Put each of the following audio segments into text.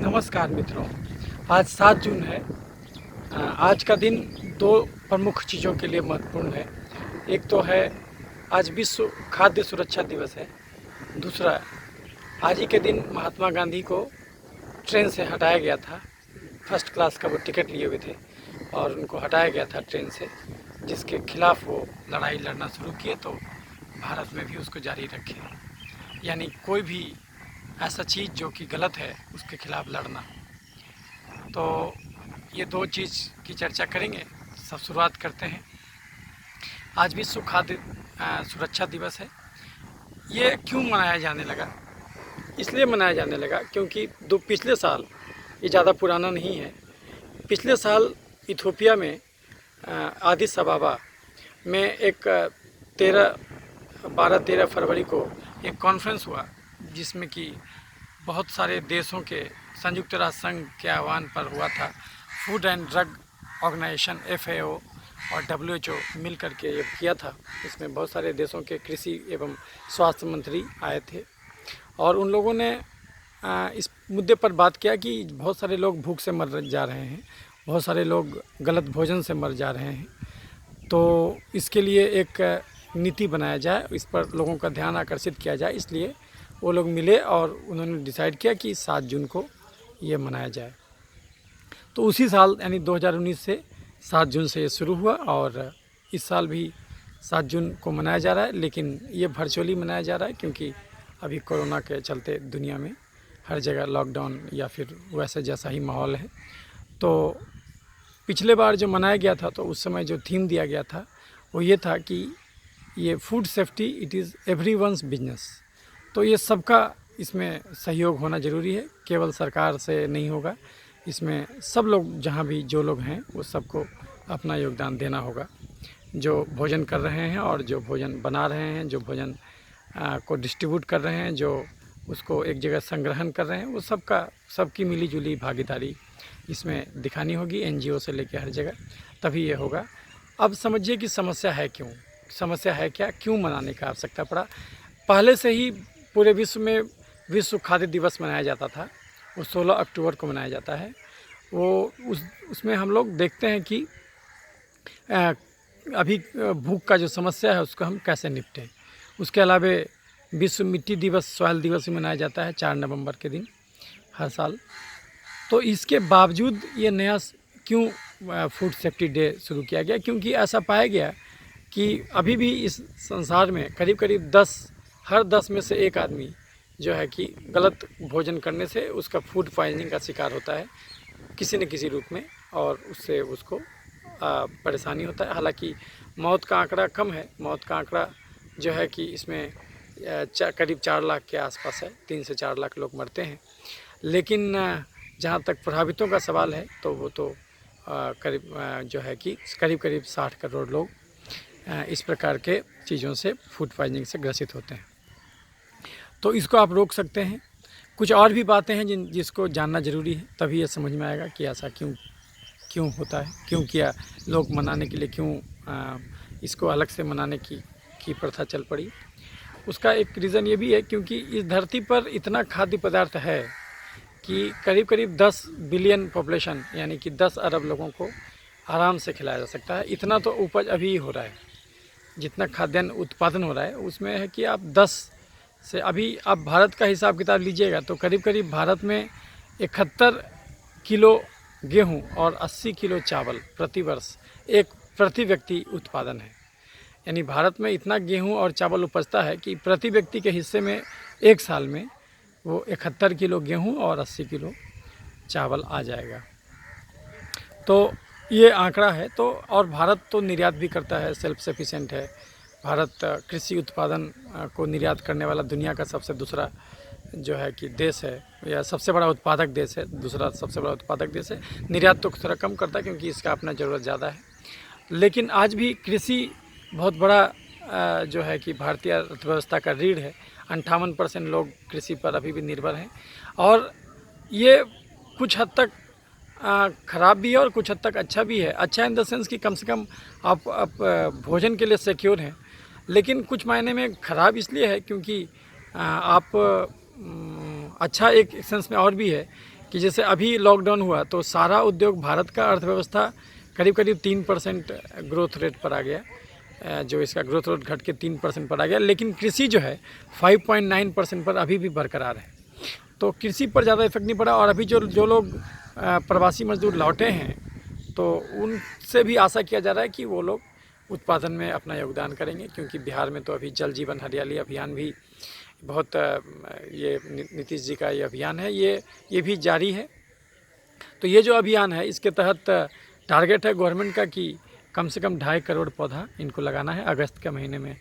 नमस्कार मित्रों। आज 7 जून है। आज का दिन दो प्रमुख चीज़ों के लिए महत्वपूर्ण है। एक तो है आज विश्व खाद्य सुरक्षा दिवस है। दूसरा, आज ही के दिन महात्मा गांधी को ट्रेन से हटाया गया था। फर्स्ट क्लास का वो टिकट लिए हुए थे और उनको हटाया गया था ट्रेन से, जिसके खिलाफ वो लड़ाई लड़ना शुरू किए, तो भारत में भी उसको जारी रखे। यानी कोई भी ऐसा चीज़ जो कि गलत है उसके खिलाफ लड़ना। तो ये दो चीज़ की चर्चा करेंगे। सब शुरुआत करते हैं। आज विश्व खाद्य सुरक्षा दिवस है। ये क्यों मनाया जाने लगा? इसलिए मनाया जाने लगा क्योंकि पिछले साल, ये ज़्यादा पुराना नहीं है, पिछले साल इथियोपिया में आदिस अबाबा में एक 12-13 फरवरी को एक कॉन्फ्रेंस हुआ, जिसमें कि बहुत सारे देशों के संयुक्त राष्ट्र संघ के आह्वान पर हुआ था। Food and drug organisation FAO और WHO मिल करके ये किया था। इसमें बहुत सारे देशों के कृषि एवं स्वास्थ्य मंत्री आए थे और उन लोगों ने इस मुद्दे पर बात किया कि बहुत सारे लोग भूख से मर जा रहे हैं, बहुत सारे लोग गलत भोजन से मर जा रहे हैं। तो इसके लिए एक नीति बनाया जाए, इस पर लोगों का ध्यान आकर्षित किया जाए। इसलिए वो लोग मिले और उन्होंने डिसाइड किया कि 7 जून को ये मनाया जाए। तो उसी साल यानी 2019 से 7 जून से ये शुरू हुआ और इस साल भी 7 जून को मनाया जा रहा है, लेकिन ये वर्चुअली मनाया जा रहा है क्योंकि अभी कोरोना के चलते दुनिया में हर जगह लॉकडाउन या फिर वैसे जैसा ही माहौल है। तो पिछले बार जो मनाया गया था तो उस समय जो थीम दिया गया था वो ये था कि ये food safety it is everyone's business. तो ये सबका इसमें सहयोग होना ज़रूरी है, केवल सरकार से नहीं होगा। इसमें सब लोग, जहाँ भी जो लोग हैं, वो सबको अपना योगदान देना होगा। जो भोजन कर रहे हैं और जो भोजन बना रहे हैं, जो भोजन को डिस्ट्रीब्यूट कर रहे हैं, जो उसको एक जगह संग्रहण कर रहे हैं, वो सबकी मिली-जुली भागीदारी इसमें दिखानी होगी, NGO से लेकर हर जगह, तभी ये होगा। अब समझिए कि समस्या है क्यों? समस्या है क्या? क्यों मनाने का आवश्यकता पड़ा? पहले से ही पूरे विश्व में विश्व खाद्य दिवस मनाया जाता था। वो 16 अक्टूबर को मनाया जाता है। वो उसमें हम लोग देखते हैं कि अभी भूख का जो समस्या है उसको हम कैसे निपटें। उसके अलावा विश्व मिट्टी दिवस, सॉइल दिवस भी मनाया जाता है 4 नवंबर के दिन हर साल। तो इसके बावजूद ये नया क्यों फूड सेफ्टी डे शुरू किया गया? क्योंकि ऐसा पाया गया कि अभी भी इस संसार में करीब करीब हर 10 में से एक आदमी जो है कि गलत भोजन करने से उसका फूड पॉइजनिंग का शिकार होता है किसी न किसी रूप में, और उससे उसको परेशानी होता है। हालांकि मौत का आंकड़ा कम है। मौत का आंकड़ा जो है कि इसमें करीब 4 लाख के आसपास है, 3 से 4 लाख लोग मरते हैं। लेकिन जहाँ तक प्रभावितों का सवाल है तो वो तो करीब जो है कि करीब 60 करोड़ लोग इस प्रकार के चीज़ों से, फूड पॉइजनिंग से ग्रसित होते हैं। तो इसको आप रोक सकते हैं। कुछ और भी बातें हैं जिसको जानना ज़रूरी है, तभी ये समझ में आएगा कि ऐसा क्यों होता है, क्यों किया, लोग मनाने के लिए क्यों इसको अलग से मनाने की प्रथा चल पड़ी। उसका एक रीज़न ये भी है क्योंकि इस धरती पर इतना खाद्य पदार्थ है कि करीब 10 बिलियन पॉपुलेशन, यानी कि 10 अरब लोगों को आराम से खिलाया जा सकता है। इतना तो उपज अभी हो रहा है, जितना खाद्यान्न उत्पादन हो रहा है उसमें है कि आप 10 से, अभी आप भारत का हिसाब किताब लीजिएगा तो करीब भारत में 71 किलो गेहूं और 80 किलो चावल प्रति वर्ष प्रति व्यक्ति उत्पादन है। यानी भारत में इतना गेहूं और चावल उपजता है कि प्रति व्यक्ति के हिस्से में एक साल में वो 71 किलो गेहूं और 80 किलो चावल आ जाएगा। तो ये आंकड़ा है। तो और भारत तो निर्यात भी करता है, सेल्फ सफिशिएंट है। भारत कृषि उत्पादन को निर्यात करने वाला दुनिया का दूसरा जो है कि देश है, या सबसे बड़ा उत्पादक देश है, दूसरा सबसे बड़ा उत्पादक देश है। निर्यात तो थोड़ा कम करता है क्योंकि इसका अपना ज़रूरत ज़्यादा है। लेकिन आज भी कृषि बहुत बड़ा जो है कि भारतीय अर्थव्यवस्था का रीढ़ है। 58% लोग कृषि पर अभी भी निर्भर हैं और ये कुछ हद तक ख़राब भी है और कुछ हद तक अच्छा भी है। अच्छा इन द सेंस कि कम से कम आप भोजन के लिए सिक्योर हैं, लेकिन कुछ मायने में ख़राब इसलिए है क्योंकि आप अच्छा एक सेंस में और भी है कि जैसे अभी लॉकडाउन हुआ तो सारा उद्योग, भारत का अर्थव्यवस्था करीब करीब 3% ग्रोथ रेट पर आ गया, जो इसका ग्रोथ रेट घट के 3% पर आ गया, लेकिन कृषि जो है 5.9% पर अभी भी बरकरार है। तो कृषि पर ज़्यादा इफेक्ट नहीं पड़ा। और अभी जो लोग प्रवासी मजदूर लौटे हैं तो उनसे भी आशा किया जा रहा है कि वो लोग उत्पादन में अपना योगदान करेंगे, क्योंकि बिहार में तो अभी जल जीवन हरियाली अभियान भी बहुत, ये नीतीश जी का ये अभियान है, ये भी जारी है। तो ये जो अभियान है इसके तहत टारगेट है गवर्नमेंट का कि कम से कम 2.5 करोड़ पौधा इनको लगाना है। अगस्त के महीने में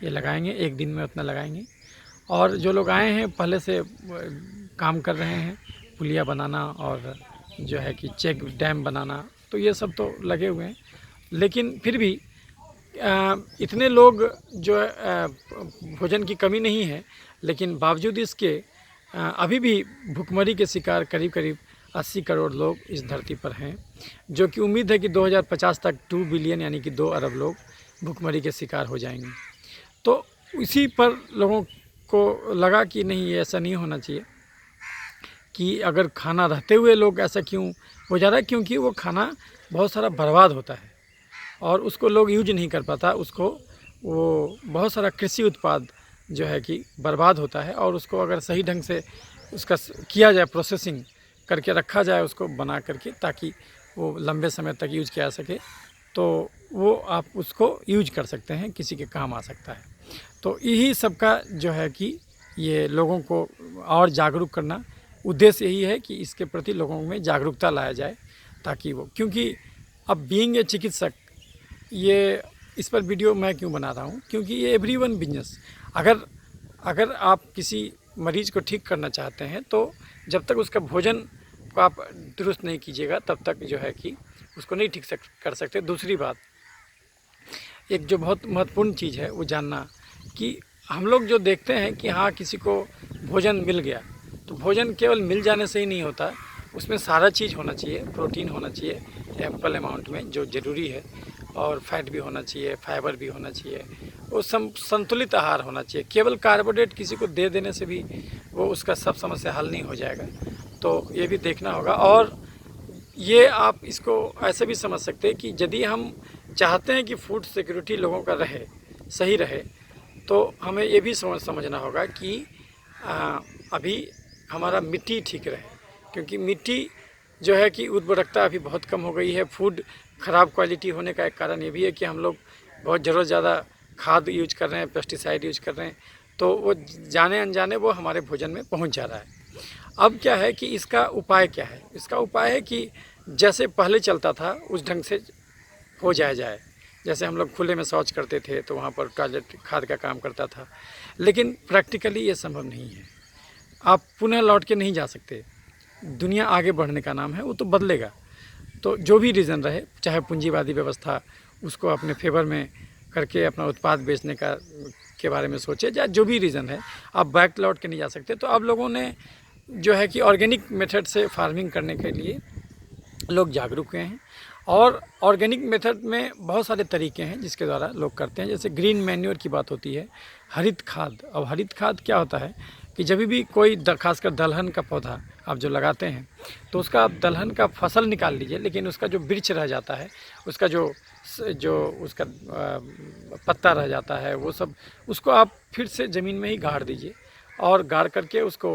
ये लगाएंगे, एक दिन में उतना लगाएंगे। और जो लोग आए हैं पहले से काम कर रहे हैं, पुलिया बनाना और जो है कि चेक डैम बनाना, तो ये सब तो लगे हुए हैं। लेकिन फिर भी इतने लोग जो भोजन की कमी नहीं है, लेकिन बावजूद इसके अभी भी भुखमरी के शिकार करीब करीब 80 करोड़ लोग इस धरती पर हैं, जो कि उम्मीद है कि 2050 तक 2 बिलियन यानी कि 2 अरब लोग भुखमरी के शिकार हो जाएंगे। तो इसी पर लोगों को लगा कि नहीं, ये ऐसा नहीं होना चाहिए कि अगर खाना रहते हुए लोग ऐसा क्यों हो जा रहा है, क्योंकि वो खाना बहुत सारा बर्बाद होता है और उसको लोग यूज नहीं कर पाता, उसको वो बहुत सारा कृषि उत्पाद जो है कि बर्बाद होता है। और उसको अगर सही ढंग से उसका किया जाए, प्रोसेसिंग करके रखा जाए उसको बना करके, ताकि वो लंबे समय तक यूज किया जा सके, तो वो आप उसको यूज कर सकते हैं, किसी के काम आ सकता है। तो यही सबका जो है कि ये लोगों को और जागरूक करना, उद्देश्य यही है कि इसके प्रति लोगों में जागरूकता लाया जाए, ताकि वो, क्योंकि अब बीइंग ए चिकित्सक, ये इस पर वीडियो मैं क्यों बना रहा हूँ, क्योंकि ये एवरीवन बिजनेस। अगर आप किसी मरीज़ को ठीक करना चाहते हैं तो जब तक उसका भोजन को आप दुरुस्त नहीं कीजिएगा तब तक जो है कि उसको नहीं ठीक कर सकते। दूसरी बात, एक जो बहुत महत्वपूर्ण चीज़ है वो जानना कि हम लोग जो देखते हैं कि हाँ किसी को भोजन मिल गया, तो भोजन केवल मिल जाने से ही नहीं होता, उसमें सारा चीज़ होना चाहिए। प्रोटीन होना चाहिए एम्पल अमाउंट में जो ज़रूरी है, और फैट भी होना चाहिए, फाइबर भी होना चाहिए, वो संतुलित आहार होना चाहिए। केवल कार्बोहाइड्रेट किसी को दे देने से भी वो उसका सब समस्या हल नहीं हो जाएगा, तो ये भी देखना होगा। और ये आप इसको ऐसे भी समझ सकते हैं कि यदि हम चाहते हैं कि फूड सिक्योरिटी लोगों का रहे, सही रहे, तो हमें ये भी समझना होगा कि अभी हमारा मिट्टी ठीक रहे, क्योंकि मिट्टी जो है कि उर्वरकता अभी बहुत कम हो गई है। फूड ख़राब क्वालिटी होने का एक कारण ये भी है कि हम लोग बहुत ज़रूरत ज़्यादा खाद यूज कर रहे हैं, पेस्टिसाइड यूज कर रहे हैं, तो वो जाने अनजाने वो हमारे भोजन में पहुंच जा रहा है। अब क्या है कि इसका उपाय क्या है? इसका उपाय है कि जैसे पहले चलता था उस ढंग से हो जाए। जैसे हम लोग खुले में शौच करते थे तो वहाँ पर टॉयलेट खाद का काम करता था, लेकिन प्रैक्टिकली ये संभव नहीं है। आप पुनः लौट के नहीं जा सकते। दुनिया आगे बढ़ने का नाम है, वो तो बदलेगा। तो जो भी रीज़न रहे, चाहे पूंजीवादी व्यवस्था उसको अपने फेवर में करके अपना उत्पाद बेचने के बारे में सोचे, या जो भी रीज़न है, आप बैक लौट के नहीं जा सकते। तो अब लोगों ने जो है कि ऑर्गेनिक मेथड से फार्मिंग करने के लिए लोग जागरूक हुए हैं। और ऑर्गेनिक मेथड में बहुत सारे तरीके हैं जिसके द्वारा लोग करते हैं। जैसे ग्रीन मैन्योर की बात होती है, हरित खाद। अब हरित खाद क्या होता है कि जब भी कोई खासकर दलहन का पौधा आप जो लगाते हैं, तो उसका आप दलहन का फसल निकाल लीजिए, लेकिन उसका जो वृक्ष रह जाता है, उसका जो उसका पत्ता रह जाता है, वो सब उसको आप फिर से ज़मीन में ही गाड़ दीजिए, और गाड़ करके उसको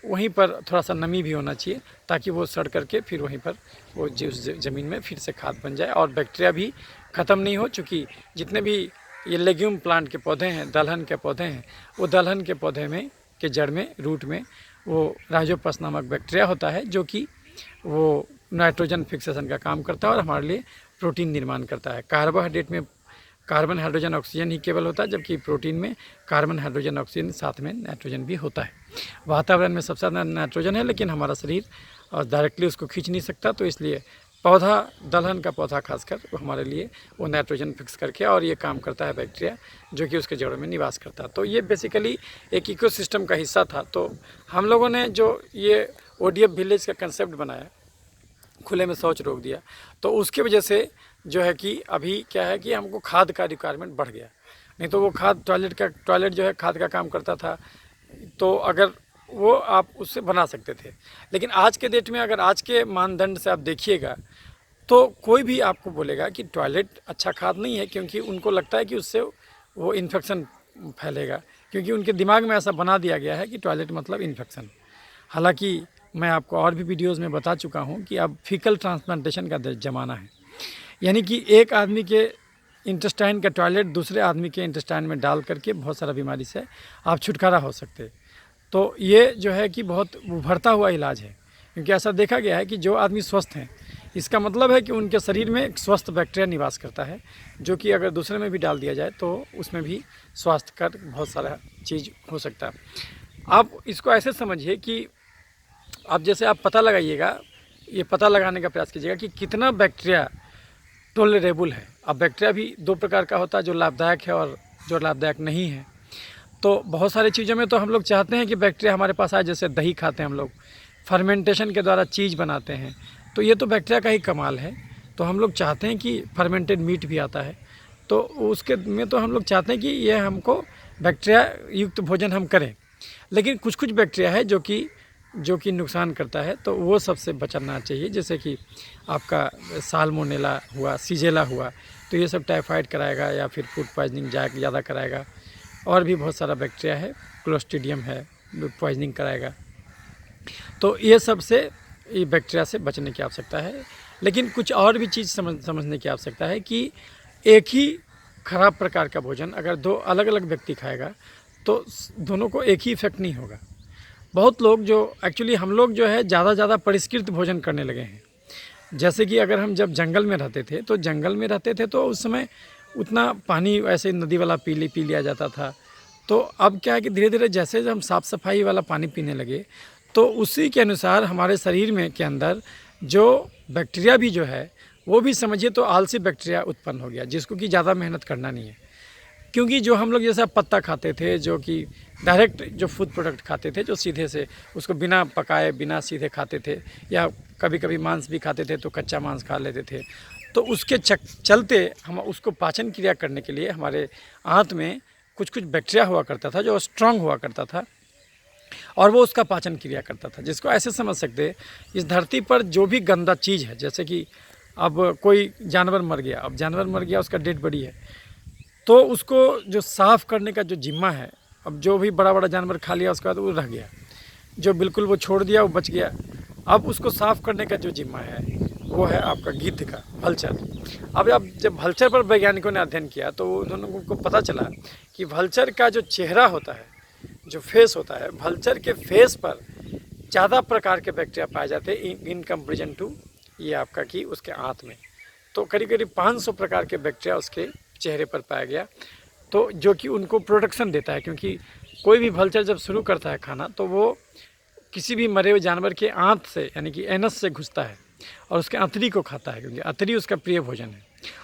वहीं पर थोड़ा सा नमी भी होना चाहिए, ताकि वो सड़ करके फिर वहीं पर वो ज़मीन में फिर से खाद बन जाए और बैक्टीरिया भी ख़त्म नहीं हो। चूँकि जितने भी ये लेग्यूम प्लांट के पौधे हैं, दलहन के पौधे हैं, वो दलहन के पौधे में के जड़ में, रूट में वो राइजोपस नामक बैक्टीरिया होता है, जो कि वो नाइट्रोजन फिक्सेशन का काम करता है और हमारे लिए प्रोटीन निर्माण करता है। कार्बोहाइड्रेट में कार्बन, हाइड्रोजन, ऑक्सीजन ही केवल होता है, जबकि प्रोटीन में कार्बन, हाइड्रोजन, ऑक्सीजन साथ में नाइट्रोजन भी होता है। वातावरण में सबसे ज़्यादा नाइट्रोजन है, लेकिन हमारा शरीर डायरेक्टली उसको खींच नहीं सकता, तो इसलिए पौधा, दलहन का पौधा खासकर वो हमारे लिए वो नाइट्रोजन फिक्स करके, और ये काम करता है बैक्टीरिया जो कि उसके जड़ों में निवास करता है। तो ये बेसिकली एक इकोसिस्टम का हिस्सा था। तो हम लोगों ने जो ये ODF विलेज का कंसेप्ट बनाया, खुले में शौच रोक दिया, तो उसकी वजह से जो है कि अभी क्या है कि हमको खाद का रिक्वायरमेंट बढ़ गया। नहीं तो वो खाद टॉयलेट जो है खाद का काम करता था। तो अगर वो आप उससे बना सकते थे। लेकिन आज के डेट में अगर आज के मानदंड से आप देखिएगा तो कोई भी आपको बोलेगा कि टॉयलेट अच्छा खाद नहीं है, क्योंकि उनको लगता है कि उससे वो इन्फेक्शन फैलेगा, क्योंकि उनके दिमाग में ऐसा बना दिया गया है कि टॉयलेट मतलब इन्फेक्शन। हालांकि मैं आपको और भी वीडियोज़ में बता चुका हूँ कि अब फीकल ट्रांसप्लांटेशन का ज़माना है, यानी कि एक आदमी के इंटेस्टाइन का टॉयलेट दूसरे आदमी के इंटेस्टाइन में डाल करके बहुत सारा बीमारी से आप छुटकारा हो सकते। तो ये जो है कि बहुत उभरता हुआ इलाज है, क्योंकि ऐसा देखा गया है कि जो आदमी स्वस्थ हैं, इसका मतलब है कि उनके शरीर में एक स्वस्थ बैक्टीरिया निवास करता है, जो कि अगर दूसरे में भी डाल दिया जाए तो उसमें भी स्वास्थ्यकर बहुत सारा चीज़ हो सकता है। आप इसको ऐसे समझिए कि आप जैसे आप पता लगाइएगा, ये पता लगाने का प्रयास कीजिएगा कि कितना बैक्टीरिया टॉलरेबल है। अब बैक्टीरिया भी दो प्रकार का होता है, जो लाभदायक है और जो लाभदायक नहीं है। तो बहुत सारी चीज़ों में तो हम लोग चाहते हैं कि बैक्टीरिया हमारे पास आए, जैसे दही खाते हैं हम लोग, फर्मेंटेशन के द्वारा चीज़ बनाते हैं, तो ये तो बैक्टीरिया का ही कमाल है। तो हम लोग चाहते हैं कि फर्मेंटेड मीट भी आता है, तो उसके में तो हम लोग चाहते हैं कि ये हमको बैक्टीरिया युक्त भोजन हम करें। लेकिन कुछ कुछ बैक्टीरिया है जो कि नुकसान करता है, तो वो सबसे बचना चाहिए। जैसे कि आपका साल्मोनेला हुआ, सीजेला हुआ, तो ये सब टाइफाइड कराएगा या फिर फूड पॉइजनिंग ज़्यादा कराएगा। और भी बहुत सारा बैक्टीरिया है, क्लोस्ट्रीडियम है, पॉइजनिंग कराएगा। तो ये सब से ये बैक्टीरिया से बचने की आवश्यकता है। लेकिन कुछ और भी चीज़ समझने की आवश्यकता है कि एक ही खराब प्रकार का भोजन अगर दो अलग अलग व्यक्ति खाएगा तो दोनों को एक ही इफेक्ट नहीं होगा। बहुत लोग जो एक्चुअली हम लोग जो है ज़्यादा परिष्कृत भोजन करने लगे हैं। जैसे कि अगर हम जब जंगल में रहते थे तो उस समय उतना पानी ऐसे नदी वाला पी लिया जाता था। तो अब क्या है कि धीरे धीरे जैसे हम साफ़ सफाई वाला पानी पीने लगे, तो उसी के अनुसार हमारे शरीर में के अंदर जो बैक्टीरिया भी जो है वो भी समझिए तो आलसी बैक्टीरिया उत्पन्न हो गया, जिसको कि ज़्यादा मेहनत करना नहीं है। क्योंकि जो हम लोग जैसा पत्ता खाते थे, जो कि डायरेक्ट जो फूड प्रोडक्ट खाते थे, जो सीधे से उसको बिना पकाए बिना सीधे खाते थे, या कभी कभी मांस भी खाते थे तो कच्चा मांस खा लेते थे, तो उसके चलते हम उसको पाचन क्रिया करने के लिए हमारे आंत में कुछ बैक्टीरिया हुआ करता था जो स्ट्रांग हुआ करता था, और वो उसका पाचन क्रिया करता था। जिसको ऐसे समझ सकते, इस धरती पर जो भी गंदा चीज़ है, जैसे कि अब कोई जानवर मर गया, अब जानवर मर गया, उसका डेड बॉडी है, तो उसको जो साफ़ करने का जो जिम्मा है, अब जो भी बड़ा जानवर खा लिया उसके बाद वो रह गया, जो बिल्कुल वो छोड़ दिया वो बच गया। अब उसको साफ़ करने का जो जिम्मा है वो है आपका गिद्ध का, वल्चर। अब जब वल्चर पर वैज्ञानिकों ने अध्ययन किया तो उन्होंने को पता चला कि वल्चर का जो चेहरा होता है, जो फेस होता है, वल्चर के फेस पर ज़्यादा प्रकार के बैक्टीरिया पाए जाते हैं इन कंपेरिजन टू ये आपका कि उसके आंत में। तो करीब 500 प्रकार के बैक्टीरिया उसके चेहरे पर पाया गया, तो जो कि उनको प्रोटेक्शन देता है। क्योंकि कोई भी वल्चर जब शुरू करता है खाना तो वो किसी भी मरे हुए जानवर के आंत से यानी कि एनस से घुसता है और उसके अतरी को खाता है, क्योंकि अतरी उसका प्रिय भोजन है।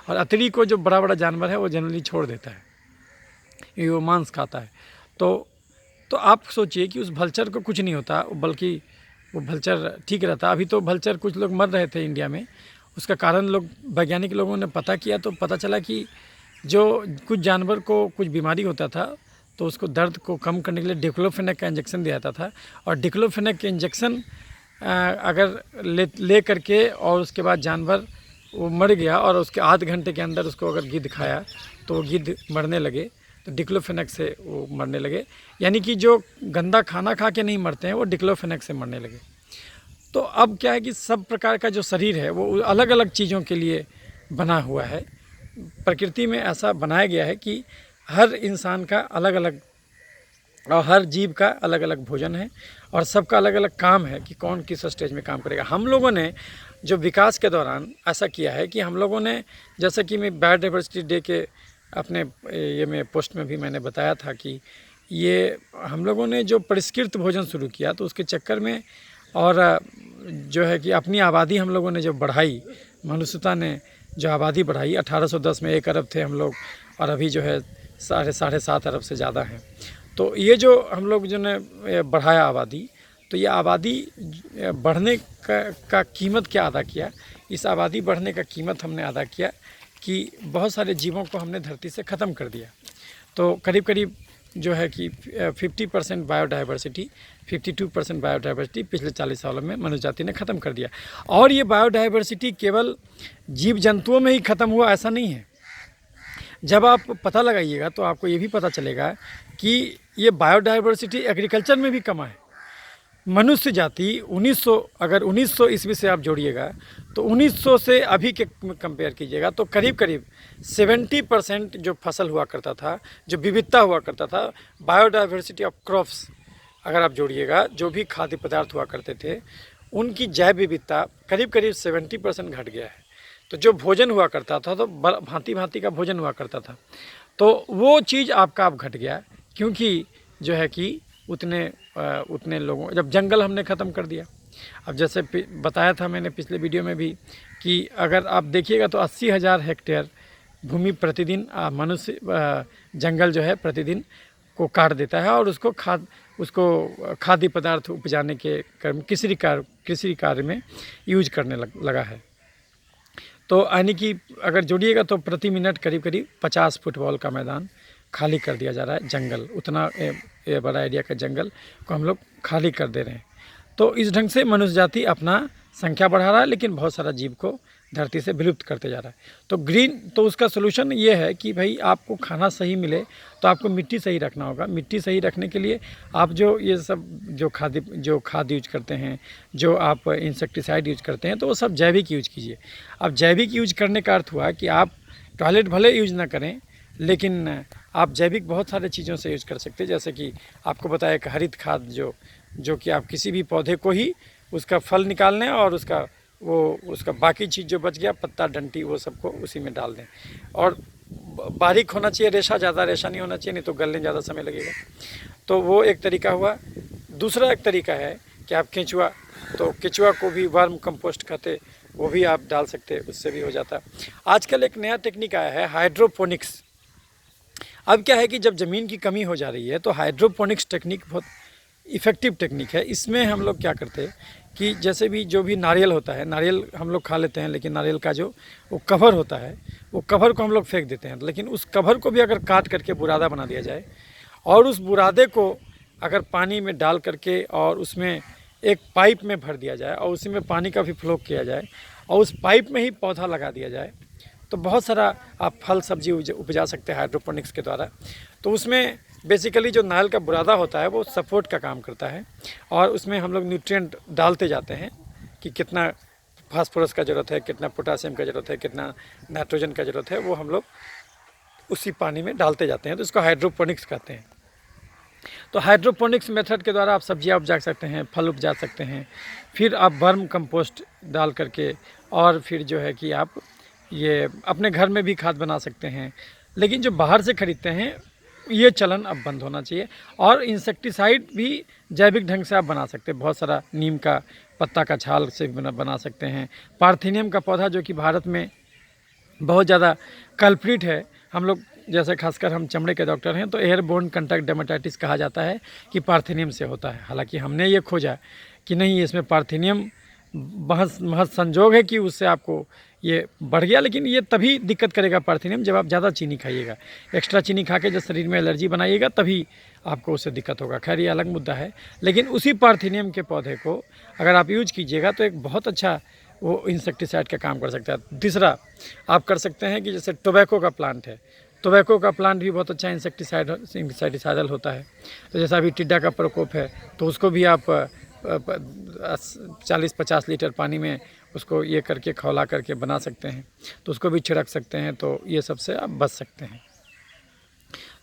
और अतरी को जो बड़ा जानवर है वो जनरली छोड़ देता है, क्योंकि वो मांस खाता है। तो आप सोचिए कि उस वल्चर को कुछ नहीं होता, बल्कि वो वल्चर ठीक रहता। अभी तो वल्चर कुछ लोग मर रहे थे इंडिया में, उसका कारण वैज्ञानिक लोगों ने पता किया तो पता चला कि जो कुछ जानवर को कुछ बीमारी होता था तो उसको दर्द को कम करने के लिए डिक्लोफेनेक का इंजेक्शन दिया जाता था। और डिक्लोफेनेक के इंजेक्शन अगर ले करके और उसके बाद जानवर वो मर गया और उसके आध घंटे के अंदर उसको अगर गिद्ध खाया तो वो गिद्ध मरने लगे, तो डिक्लोफेनेक से वो मरने लगे। यानी कि जो गंदा खाना खा के नहीं मरते हैं वो डिक्लोफेनेक से मरने लगे। तो अब क्या है कि सब प्रकार का जो शरीर है वो अलग अलग चीज़ों के लिए बना हुआ है। प्रकृति में ऐसा बनाया गया है कि हर इंसान का अलग अलग और हर जीव का अलग अलग भोजन है और सबका अलग अलग काम है कि कौन किस स्टेज में काम करेगा। हम लोगों ने जो विकास के दौरान ऐसा किया है कि हम लोगों ने, जैसा कि मैं बायोडाइवर्सिटी डे के अपने ये में पोस्ट में भी मैंने बताया था कि ये हम लोगों ने जो परिष्कृत भोजन शुरू किया तो उसके चक्कर में और जो है कि अपनी आबादी हम लोगों ने जो बढ़ाई, मनुष्यता ने जो आबादी बढ़ाई, 1810 में 1 अरब थे हम लोग और अभी जो है 7.5 अरब से ज़्यादा हैं। तो ये जो हम लोग जो ने बढ़ाया आबादी, तो ये आबादी बढ़ने का कीमत क्या अदा किया, इस आबादी बढ़ने का कीमत हमने अदा किया कि बहुत सारे जीवों को हमने धरती से ख़त्म कर दिया। तो करीब जो है कि 50% बायोडाइवर्सिटी 52% बायोडाइवर्सिटी पिछले 40 सालों में मनुष्य जाति ने ख़त्म कर दिया। और ये बायोडाइवर्सिटी केवल जीव जंतुओं में ही ख़त्म हुआ ऐसा नहीं है। जब आप पता लगाइएगा तो आपको ये भी पता चलेगा कि ये बायोडाइवर्सिटी एग्रीकल्चर में भी कम है। मनुष्य जाति 1900 ईस्वी से आप जोड़िएगा तो 1900 से अभी के कंपेयर कीजिएगा तो करीब करीब 70% जो फसल हुआ करता था, जो विविधता हुआ करता था, बायोडाइवर्सिटी ऑफ क्रॉप्स अगर आप जोड़िएगा, जो भी खाद्य पदार्थ हुआ करते थे उनकी जैव विविधता करीब करीब 70% घट गया है। तो जो भोजन हुआ करता था तो भांति भांति का भोजन हुआ करता था, तो वो चीज़ आपका अब घट गया, क्योंकि जो है कि उतने लोगों, जब जंगल हमने ख़त्म कर दिया। अब जैसे बताया था मैंने पिछले वीडियो में भी कि अगर आप देखिएगा तो 80,000 हेक्टेयर भूमि प्रतिदिन मनुष्य जंगल जो है प्रतिदिन को काट देता है और उसको खाद्य पदार्थ उपजाने के क्रम कृषि कार्य में यूज करने लगा है। तो यानी कि अगर जोड़िएगा तो प्रति मिनट करीब करीब 50 फुटबॉल का मैदान खाली कर दिया जा रहा है। जंगल उतना बड़ा एरिया का जंगल को हम लोग खाली कर दे रहे हैं। तो इस ढंग से मनुष्य जाति अपना संख्या बढ़ा रहा है, लेकिन बहुत सारा जीव को धरती से विलुप्त करते जा रहा है। तो उसका सोल्यूशन ये है कि भाई आपको खाना सही मिले तो आपको मिट्टी सही रखना होगा। मिट्टी सही रखने के लिए आप जो ये सब जो खाद यूज करते हैं, जो आप इंसेक्टिसाइड यूज करते हैं, तो वो सब जैविक यूज कीजिए। अब जैविक यूज करने का अर्थ हुआ कि आप टॉयलेट भले यूज ना करें, लेकिन आप जैविक बहुत सारे चीज़ों से यूज कर सकते हैं। जैसे कि आपको बताया कि हरित खाद जो कि आप किसी भी पौधे को ही उसका फल निकाल लें और उसका बाकी चीज़ जो बच गया, पत्ता डंटी, वो सबको उसी में डाल दें। और बारीक होना चाहिए रेशा, ज़्यादा रेशा नहीं होना चाहिए, नहीं तो गलने ज़्यादा समय लगेगा। तो वो एक तरीका हुआ। दूसरा एक तरीका है कि आप केंचुआ को भी वर्म कंपोस्ट कहते, वो भी आप डाल सकते हैं, उससे भी हो जाता है। आजकल एक नया टेक्निक आया है, हाइड्रोपोनिक्स। अब क्या है कि जब ज़मीन की कमी हो जा रही है तो हाइड्रोपोनिक्स टेक्निक बहुत इफ़ेक्टिव टेक्निक है। इसमें हम लोग क्या करते हैं कि जैसे भी जो भी नारियल होता है, नारियल हम लोग खा लेते हैं, लेकिन नारियल का जो वो कवर होता है, वो कवर को हम लोग फेंक देते हैं। लेकिन उस कवर को भी अगर काट करके बुरादा बना दिया जाए और उस बुरादे को अगर पानी में डाल करके और उसमें एक पाइप में भर दिया जाए और उसी में पानी का भी फ्लो किया जाए और उस पाइप में ही पौधा लगा दिया जाए, तो बहुत सारा आप फल सब्जी उपजा सकते हैं हाइड्रोपोनिक्स के द्वारा। तो उसमें बेसिकली जो नारियल का बुरादा होता है वो सपोर्ट का काम करता है और उसमें हम लोग न्यूट्रिएंट डालते जाते हैं कि कितना फास्फोरस का ज़रूरत है, कितना पोटासियम का ज़रूरत है, कितना नाइट्रोजन का ज़रूरत है, वो हम लोग उसी पानी में डालते जाते हैं। तो इसको हाइड्रोपोनिक्स कहते हैं। तो हाइड्रोपोनिक्स मेथड के द्वारा आप सब्जियां उपजा सकते हैं, फल उपजा सकते हैं। फिर आप वर्म कंपोस्ट डाल करके और फिर जो है कि आप ये अपने घर में भी खाद बना सकते हैं। लेकिन जो बाहर से ख़रीदते हैं ये चलन अब बंद होना चाहिए। और इंसेक्टिसाइड भी जैविक ढंग से आप बना सकते हैं। बहुत सारा नीम का पत्ता का छाल से बना सकते हैं। पार्थेनियम का पौधा जो कि भारत में बहुत ज़्यादा कल्प्रिट है, हम लोग जैसे खासकर हम चमड़े के डॉक्टर हैं तो एयरबोर्न कंटैक्ट डर्मेटाइटिस कहा जाता है कि पार्थेनियम से होता है। हालांकि हमने ये खोजा कि नहीं, इसमें पार्थेनियम महज संजोग है कि उससे आपको ये बढ़ गया, लेकिन ये तभी दिक्कत करेगा पार्थेनियम जब आप ज़्यादा चीनी खाइएगा। एक्स्ट्रा चीनी खा के जब शरीर में एलर्जी बनाइएगा तभी आपको उससे दिक्कत होगा। खैर ये अलग मुद्दा है। लेकिन उसी पार्थेनियम के पौधे को अगर आप यूज कीजिएगा तो एक बहुत अच्छा वो इंसेक्टिसाइड का काम कर सकता है। तीसरा आप कर सकते हैं कि जैसे टोबैको का प्लांट है, टोबैको का प्लांट भी बहुत अच्छा इंसेक्टिसाइडल होता है। तो जैसा अभी टिड्डा का प्रकोप है तो उसको भी आप 40-50 लीटर पानी में उसको ये करके खौला करके बना सकते हैं, तो उसको भी छिड़क सकते हैं। तो ये सबसे आप बच सकते हैं।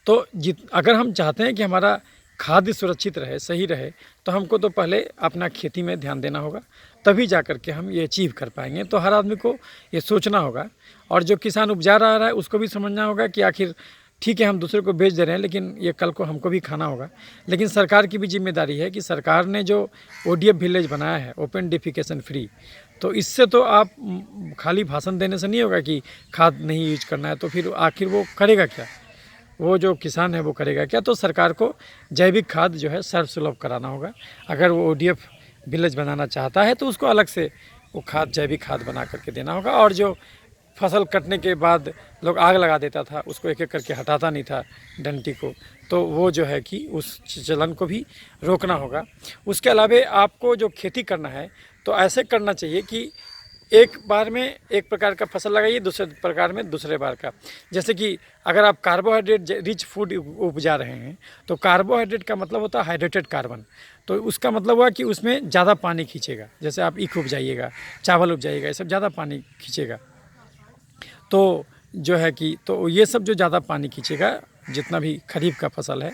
तो अगर हम चाहते हैं कि हमारा खाद्य सुरक्षित रहे, सही रहे, तो हमको तो पहले अपना खेती में ध्यान देना होगा, तभी जा कर के हम ये अचीव कर पाएंगे। तो हर आदमी को ये सोचना होगा और जो किसान उपजा रहा है उसको भी समझना होगा कि आखिर ठीक है हम दूसरे को बेच दे रहे हैं, लेकिन ये कल को हमको भी खाना होगा। लेकिन सरकार की भी जिम्मेदारी है कि सरकार ने जो ODF विलेज बनाया है, ओपन डेफिकेशन फ्री, तो इससे तो आप खाली भाषण देने से नहीं होगा कि खाद नहीं यूज करना है, तो फिर आखिर वो करेगा क्या? वो जो किसान है वो करेगा क्या? तो सरकार को जैविक खाद जो है सर्वसुलभ कराना होगा। अगर वो ODF विलेज बनाना चाहता है तो उसको अलग से वो खाद, जैविक खाद बना करके देना होगा। और जो फसल कटने के बाद लोग आग लगा देता था, उसको एक एक करके हटाता नहीं था डंटी को, तो वो जो है कि उस चलन को भी रोकना होगा। उसके अलावा आपको जो खेती करना है तो ऐसे करना चाहिए कि एक बार में एक प्रकार का फसल लगाइए, दूसरे प्रकार में दूसरे बार का। जैसे कि अगर आप कार्बोहाइड्रेट रिच फूड उपजा रहे हैं तो कार्बोहाइड्रेट का मतलब होता है हाइड्रेटेड कार्बन, तो उसका मतलब हुआ कि उसमें ज़्यादा पानी खींचेगा। जैसे आप ईख उपजाइएगा, चावल उपजाइएगा, ये सब ज़्यादा पानी खींचेगा। तो जो है कि तो ये सब जो ज़्यादा पानी खींचेगा, जितना भी खरीफ का फसल है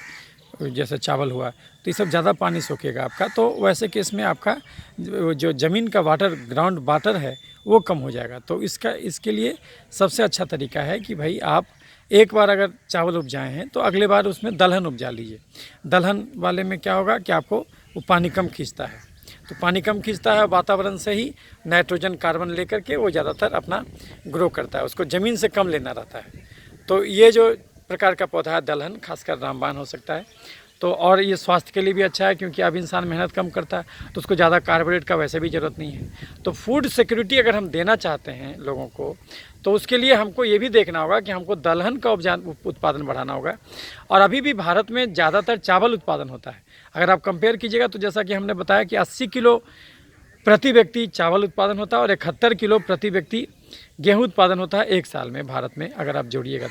जैसे चावल हुआ, तो ये सब ज़्यादा पानी सोखेगा आपका। तो वैसे केस में आपका जो ज़मीन का वाटर, ग्राउंड वाटर है, वो कम हो जाएगा। तो इसके लिए सबसे अच्छा तरीका है कि भाई आप एक बार अगर चावल उपजाए हैं तो अगले बार उसमें दलहन उपजा लीजिए। दलहन वाले में क्या होगा कि आपको वो पानी कम खींचता है, तो पानी कम खींचता है, वातावरण से ही नाइट्रोजन कार्बन लेकर के वो ज़्यादातर अपना ग्रो करता है, उसको ज़मीन से कम लेना रहता है। तो ये जो प्रकार का पौधा है दलहन, खासकर रामबाण हो सकता है। तो और ये स्वास्थ्य के लिए भी अच्छा है, क्योंकि अब इंसान मेहनत कम करता है तो उसको ज़्यादा कार्बोहाइड्रेट का वैसे भी ज़रूरत नहीं है। तो फूड सिक्योरिटी अगर हम देना चाहते हैं लोगों को, तो उसके लिए हमको ये भी देखना होगा कि हमको दलहन का उत्पादन बढ़ाना होगा। और अभी भी भारत में ज़्यादातर चावल उत्पादन होता है। अगर आप कंपेयर कीजिएगा तो जैसा कि हमने बताया कि 80 किलो प्रति व्यक्ति चावल उत्पादन होता है और 71 किलो प्रति व्यक्ति गेहूँ उत्पादन होता है एक साल में भारत में, अगर आप जोड़िएगा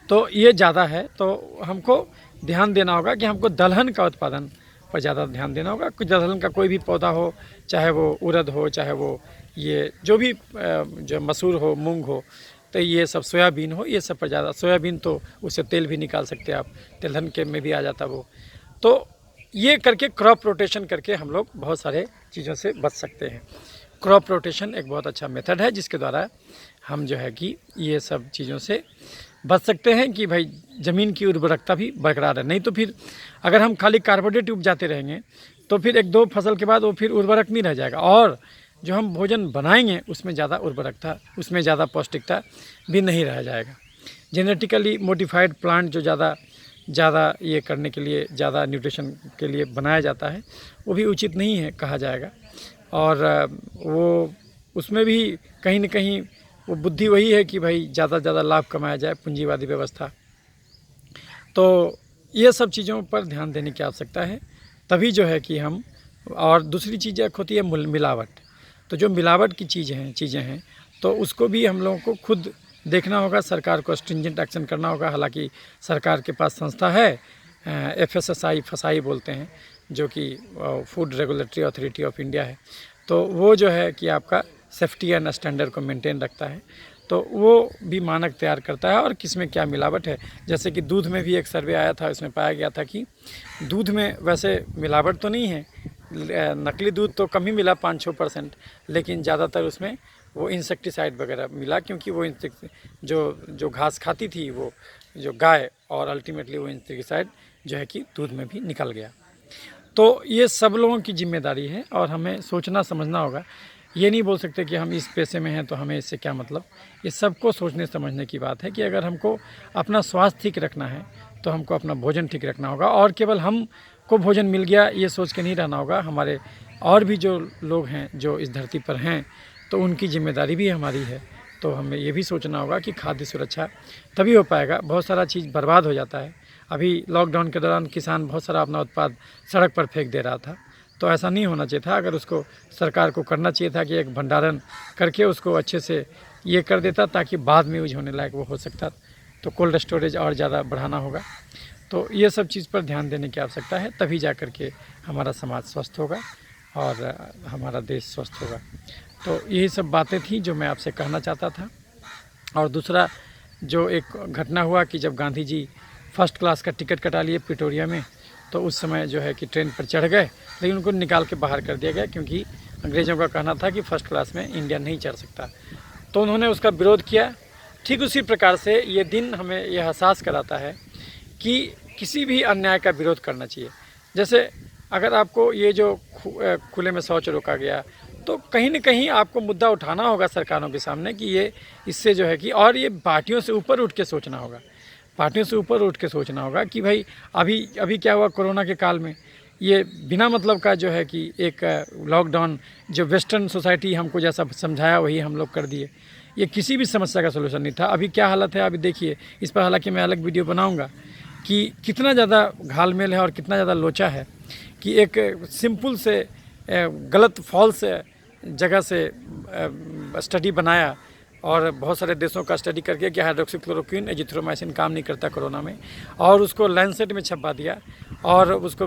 तो ये ज़्यादा है। तो हमको ध्यान देना होगा कि हमको दलहन का उत्पादन पर ज़्यादा ध्यान देना होगा। कुछ दलहन का कोई भी पौधा हो, चाहे वो उड़द हो, चाहे वो ये जो भी जो मसूर हो, मूंग हो, तो ये सब, सोयाबीन हो, ये सब पर ज़्यादा। सोयाबीन तो उससे तेल भी निकाल सकते हैं आप, तिलहन के में भी आ जाता वो। तो ये करके क्रॉप रोटेशन करके हम लोग बहुत सारे चीज़ों से बच सकते हैं। क्रॉप रोटेशन एक बहुत अच्छा मेथड है जिसके द्वारा हम जो है कि ये सब चीज़ों से बच सकते हैं कि भाई ज़मीन की उर्वरकता भी बरकरार है। नहीं तो फिर अगर हम खाली कार्बोहाइड्रेट उपजाते रहेंगे तो फिर एक दो फसल के बाद वो फिर उर्वरक नहीं रह जाएगा, और जो हम भोजन बनाएंगे उसमें ज़्यादा उर्वरकता, उसमें ज़्यादा पौष्टिकता भी नहीं रह जाएगा। जेनेटिकली मॉडिफाइड प्लांट जो ज़्यादा ये करने के लिए, ज़्यादा न्यूट्रिशन के लिए बनाया जाता है, वो भी उचित नहीं है कहा जाएगा। और वो उसमें भी कहीं न कहीं वो बुद्धि वही है कि भाई ज़्यादा से ज़्यादा लाभ कमाया जाए, पूंजीवादी व्यवस्था। तो ये सब चीज़ों पर ध्यान देने की आवश्यकता है, तभी जो है कि हम। और दूसरी चीज़ एक होती है मिलावट। तो जो मिलावट की चीज़ें हैं तो उसको भी हम लोगों को खुद देखना होगा, सरकार को स्ट्रिंजेंट एक्शन करना होगा। हालांकि सरकार के पास संस्था है, FSSAI फसाई बोलते हैं, जो कि food regulatory authority of India है। तो वो जो है कि आपका सेफ्टी एंड स्टैंडर्ड को मेंटेन रखता है, तो वो भी मानक तैयार करता है और किस में क्या मिलावट है। जैसे कि दूध में भी एक सर्वे आया था, उसमें पाया गया था कि दूध में वैसे मिलावट तो नहीं है, नकली दूध तो कम ही मिला 5-6%, लेकिन ज़्यादातर उसमें वो इंसेक्टिसाइड वगैरह मिला, क्योंकि वो जो घास खाती थी वो जो गाय, और अल्टीमेटली वो इंसेक्टिसाइड जो है कि दूध में भी निकल गया। तो ये सब लोगों की जिम्मेदारी है और हमें सोचना समझना होगा। ये नहीं बोल सकते कि हम इस पेशे में हैं तो हमें इससे क्या मतलब। ये सबको सोचने समझने की बात है कि अगर हमको अपना स्वास्थ्य ठीक रखना है तो हमको अपना भोजन ठीक रखना होगा, और केवल हमको भोजन मिल गया ये सोच के नहीं रहना होगा। हमारे और भी जो लोग हैं जो इस धरती पर हैं, तो उनकी जिम्मेदारी भी हमारी है। तो हमें ये भी सोचना होगा कि खाद्य सुरक्षा तभी हो पाएगा। बहुत सारा चीज़ बर्बाद हो जाता है। अभी लॉकडाउन के दौरान किसान बहुत सारा अपना उत्पाद सड़क पर फेंक दे रहा था, तो ऐसा नहीं होना चाहिए था। अगर उसको सरकार को करना चाहिए था कि एक भंडारण करके उसको अच्छे से ये कर देता, ताकि बाद में यूज होने लायक वो हो सकता। तो कोल्ड स्टोरेज और ज़्यादा बढ़ाना होगा। तो ये सब चीज़ पर ध्यान देने की आवश्यकता है, तभी जा कर के हमारा समाज स्वस्थ होगा और हमारा देश स्वस्थ होगा। तो यही सब बातें थी जो मैं आपसे कहना चाहता था। और दूसरा जो एक घटना हुआ कि जब गांधी जी फर्स्ट क्लास का टिकट कटा लिए प्रिटोरिया में, तो उस समय जो है कि ट्रेन पर चढ़ गए, लेकिन उनको निकाल के बाहर कर दिया गया, क्योंकि अंग्रेज़ों का कहना था कि फ़र्स्ट क्लास में इंडिया नहीं चढ़ सकता। तो उन्होंने उसका विरोध किया। ठीक उसी प्रकार से ये दिन हमें यह एहसास कराता है कि किसी भी अन्याय का विरोध करना चाहिए। जैसे अगर आपको ये जो खुले में शौच रोका गया, तो कहीं न कहीं आपको मुद्दा उठाना होगा सरकारों के सामने कि ये इससे जो है कि, और ये पार्टियों से ऊपर उठ के सोचना होगा। पार्टियों से ऊपर उठ के सोचना होगा कि भाई अभी क्या हुआ कोरोना के काल में, ये बिना मतलब का जो है कि एक लॉकडाउन, जो वेस्टर्न सोसाइटी हमको जैसा समझाया वही हम लोग कर दिए। ये किसी भी समस्या का सलूशन नहीं था। अभी क्या हालत है अभी देखिए, इस पर हालांकि मैं अलग वीडियो बनाऊंगा कि कितना ज़्यादा घालमेल है और कितना ज़्यादा लोचा है कि एक सिंपल से गलत फॉल्स जगह से स्टडी बनाया और बहुत सारे देशों का स्टडी करके कि हाइड्रोक्सीक्लोरोक्विन एजिथ्रोमाइसिन काम नहीं करता कोरोना में, और उसको लैंसेट में छपवा दिया और उसको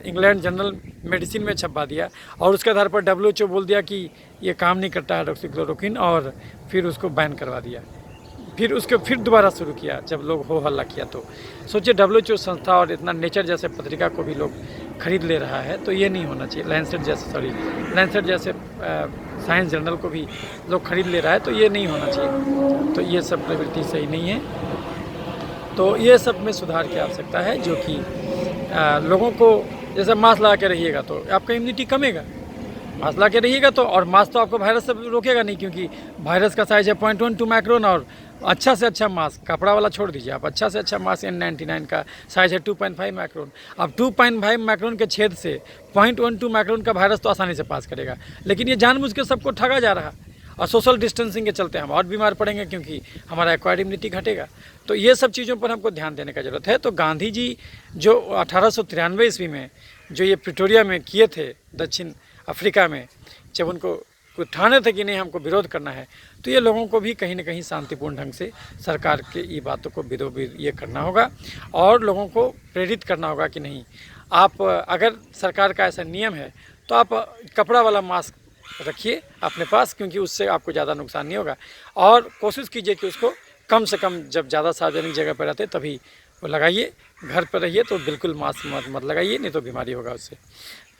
इंग्लैंड जनरल मेडिसिन में छपवा दिया, और उसके आधार पर WHO बोल दिया कि ये काम नहीं करता हाइड्रोक्सीक्लोरोक्विन, और फिर उसको बैन करवा दिया। फिर दोबारा शुरू किया जब लोग हो हल्ला किया। तो सोचिए WHO संस्था और इतना नेचर जैसे पत्रिका को भी लोग खरीद ले रहा है, तो ये नहीं होना चाहिए। लैंसेट जैसे साइंस जर्नल को भी लोग खरीद ले रहा है, तो ये नहीं होना चाहिए। तो ये सब प्रवृत्ति सही नहीं है। तो ये सब में सुधार की आवश्यकता है, जो कि लोगों को जैसे मास्क लगा के रहिएगा तो आपका इम्यूनिटी कमेगा, मास्क लगा के रहिएगा तो, और मास्क तो आपको वायरस से रोकेगा नहीं, क्योंकि वायरस का साइज है 0.12 माइक्रोन, और अच्छा से अच्छा मास्क, कपड़ा वाला छोड़ दीजिए आप, अच्छा से अच्छा मास्क N99 का साइज है 2.5 माइक्रोन। अब 2.5 माइक्रोन के छेद से 0.12 माइक्रोन का वायरस तो आसानी से पास करेगा, लेकिन ये जानबूझ के सबको ठगा जा रहा, और सोशल डिस्टेंसिंग के चलते हम और बीमार पड़ेंगे, क्योंकि हमारा एक्वायर्ड इम्यूनिटी घटेगा। तो ये सब चीज़ों पर हमको ध्यान देने का ज़रूरत है। तो गांधी जी जो 1893 ईस्वी में जो ये प्रिटोरिया में किए थे दक्षिण अफ्रीका में, जब उनको ठाने थे कि नहीं हमको विरोध करना है, तो ये लोगों को भी कहीं ना कहीं शांतिपूर्ण ढंग से सरकार के ये बातों को ये करना होगा, और लोगों को प्रेरित करना होगा कि नहीं, आप अगर सरकार का ऐसा नियम है तो आप कपड़ा वाला मास्क रखिए अपने पास, क्योंकि उससे आपको ज़्यादा नुकसान नहीं होगा, और कोशिश कीजिए कि उसको कम से कम, जब ज़्यादा सार्वजनिक जगह पर रहते तभी वो लगाइए। घर पर रहिए तो बिल्कुल मास्क मत लगाइए, नहीं तो बीमारी होगा उससे।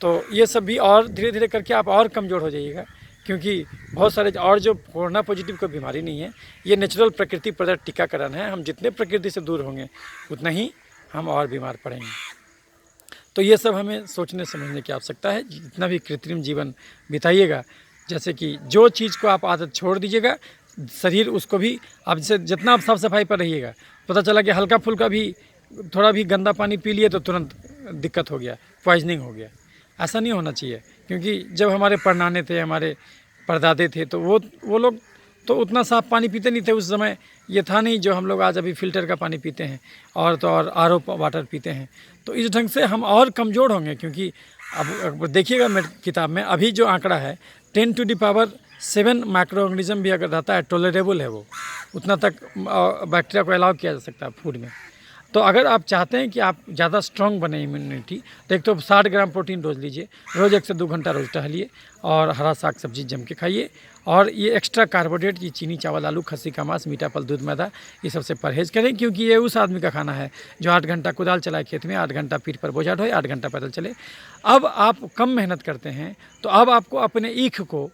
तो ये सब भी, और धीरे धीरे करके आप और कमज़ोर हो जाइएगा, क्योंकि बहुत सारे, और जो कोरोना पॉजिटिव कोई बीमारी नहीं है, ये नेचुरल प्रकृति प्रदत्त टीकाकरण है। हम जितने प्रकृति से दूर होंगे उतना ही हम और बीमार पड़ेंगे। तो ये सब हमें सोचने समझने की आवश्यकता है। जितना भी कृत्रिम जीवन बिताइएगा, जैसे कि जो चीज़ को आप आदत छोड़ दीजिएगा, शरीर उसको भी, आप जैसे जितना आप साफ सफाई पर रहिएगा, पता चला कि हल्का फुल्का भी थोड़ा भी गंदा पानी पी लिए तो तुरंत दिक्कत हो गया, पॉइजनिंग हो गया। ऐसा नहीं होना चाहिए, क्योंकि जब हमारे परनाने थे, हमारे परदादे थे, तो वो लोग तो उतना साफ़ पानी पीते नहीं थे उस समय। ये था नहीं जो हम लोग आज अभी फ़िल्टर का पानी पीते हैं, और तो और RO वाटर पीते हैं। तो इस ढंग से हम और कमज़ोर होंगे, क्योंकि अब देखिएगा मेरी किताब में अभी जो आंकड़ा है 10⁻7 माइक्रो ऑर्गेनिज्म भी अगर रहता है, टॉलरेबल है, वो उतना तक बैक्टीरिया को अलाउ किया जा सकता है फूड में। तो अगर आप चाहते हैं कि आप ज़्यादा स्ट्रॉन्ग बने इम्यूनिटी, तो एक तो 60 ग्राम प्रोटीन रोज़ लीजिए, रोज़ 1 से 2 घंटा रोज़ टहलिए, और हरा साग सब्जी जम के खाइए, और ये एक्स्ट्रा कार्बोहाइड्रेट, ये चीनी, चावल, आलू, खस्सी का मांस, मीठा फल, दूध, मैदा, ये सबसे परहेज़ करें, क्योंकि ये उस आदमी का खाना है जो 8 घंटा कुदाल चलाए खेत में, 8 घंटा पीठ पर बोझा ढोए, 8 घंटा पैदल चले। अब आप कम मेहनत करते हैं, तो अब आपको अपने ईख को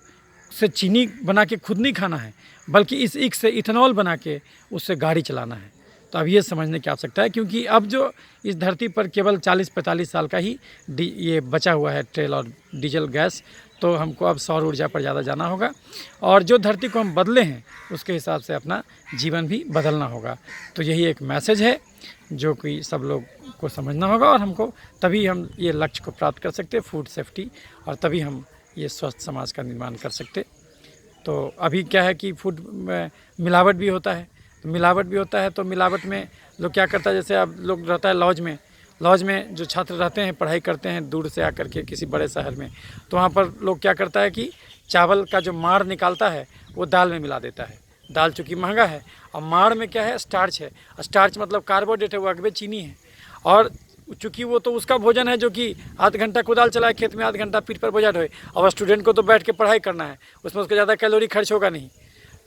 से चीनी बना के खुद नहीं खाना है, बल्कि इस ईख से इथेनॉल बना के उससे गाड़ी चलाना है। तो अब ये समझने की आवश्यकता है, क्योंकि अब जो इस धरती पर केवल 40-45 साल का ही ये बचा हुआ है तेल और डीजल गैस, तो हमको अब सौर ऊर्जा पर ज़्यादा जाना होगा, और जो धरती को हम बदले हैं उसके हिसाब से अपना जीवन भी बदलना होगा। तो यही एक मैसेज है जो कि सब लोग को समझना होगा, और हमको तभी हम ये लक्ष्य को प्राप्त कर सकते, फूड सेफ्टी, और तभी हम ये स्वस्थ समाज का निर्माण कर सकते। तो अभी क्या है कि फूड में मिलावट भी होता है, तो मिलावट में लोग क्या करता है, जैसे अब लोग रहता है लॉज में जो छात्र रहते हैं, पढ़ाई करते हैं दूर से आकर के किसी बड़े शहर में, तो वहाँ पर लोग क्या करता है कि चावल का जो माड़ निकालता है वो दाल में मिला देता है। दाल चूँकि महंगा है, और माड़ में क्या है, स्टार्च है, स्टार्च मतलब कार्बोहाइड्रेट है, वो अगबे चीनी है, और चूँकि वो तो उसका भोजन है जो कि 8 घंटा कुदाल चलाए खेत में, 8 घंटा पीठ पर बोझा ढोए, और स्टूडेंट को तो बैठ के पढ़ाई करना है, उसमें उसका ज़्यादा कैलोरी खर्च होगा नहीं।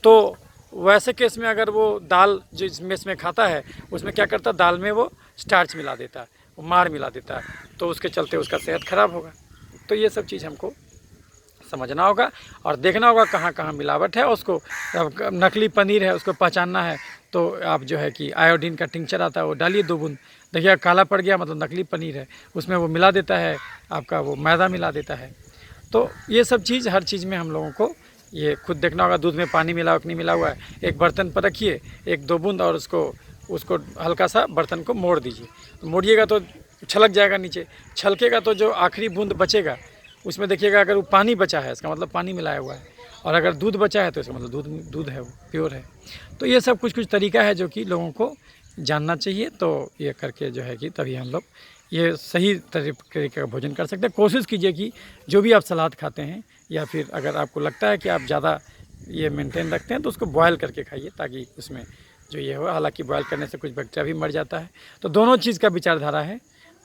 तो वैसे केस में अगर वो दाल जो इस मेस में खाता है, उसमें क्या करता है, दाल में वो स्टार्च मिला देता है, वो माड़ मिला देता है, तो उसके चलते उसका सेहत खराब होगा। तो ये सब चीज़ हमको समझना होगा और देखना होगा कहाँ कहाँ मिलावट है। उसको नकली पनीर है उसको पहचानना है, तो आप जो है कि आयोडीन का टिंचर आता है वो डालिए 2 बूंद, देखिए काला पड़ गया मतलब नकली पनीर है, उसमें वो मिला देता है, आपका वो मैदा मिला देता है। तो ये सब चीज़ हर चीज़ में हम लोगों को ये खुद देखना होगा। दूध में पानी मिला हुआ कि नहीं मिला हुआ है, एक बर्तन पर रखिए 1-2 बूंद और उसको हल्का सा बर्तन को मोड़ दीजिए। तो मोड़िएगा तो छलक जाएगा नीचे, छलकेगा तो जो आखिरी बूंद बचेगा उसमें देखिएगा अगर वो पानी बचा है इसका मतलब पानी मिलाया हुआ है, और अगर दूध बचा है तो इसका मतलब दूध है, वो प्योर है। तो ये सब कुछ तरीका है जो कि लोगों को जानना चाहिए। तो ये करके जो है कि तभी हम लोग ये सही तरीके का भोजन कर सकते हैं। कोशिश कीजिए कि जो भी आप सलाद खाते हैं या फिर अगर आपको लगता है कि आप ज़्यादा ये मेंटेन रखते हैं तो उसको बॉयल करके खाइए, ताकि उसमें जो ये हो, हालांकि बॉयल करने से कुछ बैक्टीरिया भी मर जाता है। तो दोनों चीज़ का विचारधारा है।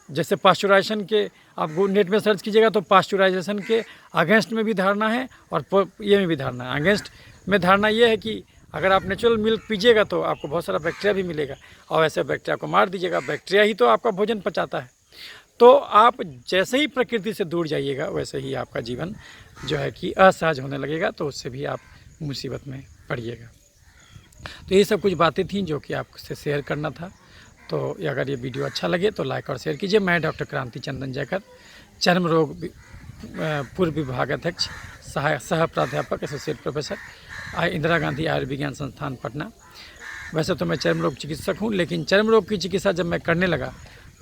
जैसे पास्चुराइजेशन के आप नेट में सर्च कीजिएगा तो पास्चुराइजेशन के अगेंस्ट में भी धारणा है और ये में भी धारणा है। अगेंस्ट में धारणा ये है कि अगर आप नेचुरल मिल्क पीजिएगा तो आपको बहुत सारा बैक्टीरिया भी मिलेगा और ऐसे बैक्टीरिया को मार दीजिएगा। बैक्टीरिया ही तो आपका भोजन पचाता है। तो आप जैसे ही प्रकृति से दूर जाइएगा वैसे ही आपका जीवन जो है कि असहज होने लगेगा, तो उससे भी आप मुसीबत में पड़िएगा। तो ये सब कुछ बातें थी जो कि आपसे शेयर करना था। तो अगर ये वीडियो अच्छा लगे तो लाइक और शेयर कीजिए। मैं डॉक्टर क्रांति चंदन जयकर, चर्म रोग पूर्व विभागाध्यक्ष, सह प्राध्यापक, एसोसिएट प्रोफेसर, इंदिरा गांधी आयुर्विज्ञान संस्थान पटना। वैसे तो मैं चर्म रोग चिकित्सक हूँ, लेकिन चर्म रोग की चिकित्सा जब मैं करने लगा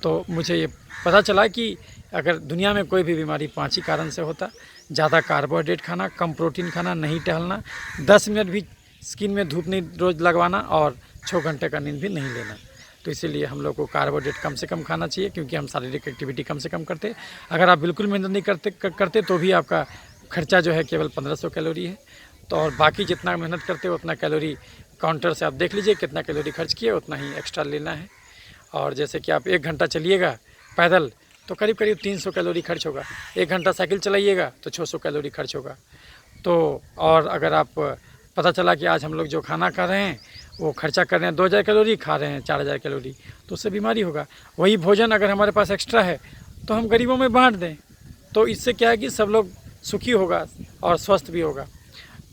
तो मुझे ये पता चला कि अगर दुनिया में कोई भी बीमारी 5 ही कारण से होता: ज़्यादा कार्बोहाइड्रेट खाना, कम प्रोटीन खाना, नहीं टहलना, 10 मिनट भी स्किन में धूप नहीं रोज़ लगवाना और 6 घंटे का नींद भी नहीं लेना। तो इसीलिए हम लोग को कार्बोहाइड्रेट कम से कम खाना चाहिए, क्योंकि हम शारीरिक एक्टिविटी कम से कम करते। अगर आप बिल्कुल मेहनत नहीं करते तो भी आपका खर्चा जो है केवल 1500 कैलोरी है। तो और बाकी जितना मेहनत करते हो उतना कैलोरी काउंटर से आप देख लीजिए कितना कैलोरी खर्च किए, उतना ही एक्स्ट्रा लेना है। और जैसे कि आप 1 घंटा चलिएगा पैदल तो करीब करीब 300 कैलोरी खर्च होगा। 1 घंटा साइकिल चलाइएगा तो 600 कैलोरी खर्च होगा। तो और अगर आप पता चला कि आज हम लोग जो खाना खा रहे हैं वो खर्चा कर रहे हैं 2000 कैलोरी, खा रहे हैं 4000 कैलोरी, तो उससे बीमारी होगा। वही भोजन अगर हमारे पास एक्स्ट्रा है तो हम गरीबों में बांट दें, तो इससे क्या है कि सब लोग सुखी होगा और स्वस्थ भी होगा।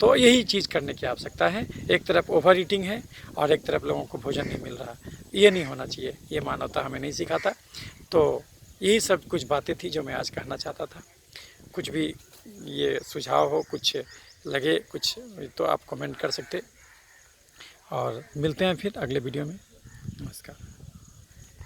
तो यही चीज़ करने की आवश्यकता है। एक तरफ ओवर ईटिंग है और एक तरफ लोगों को भोजन नहीं मिल रहा। ये नहीं होना चाहिए, ये मानवता हमें नहीं सिखाता। तो यही सब कुछ बातें थी जो मैं आज कहना चाहता था। कुछ भी ये सुझाव हो, कुछ लगे कुछ, तो आप कमेंट कर सकते। और मिलते हैं फिर अगले वीडियो में। नमस्कार।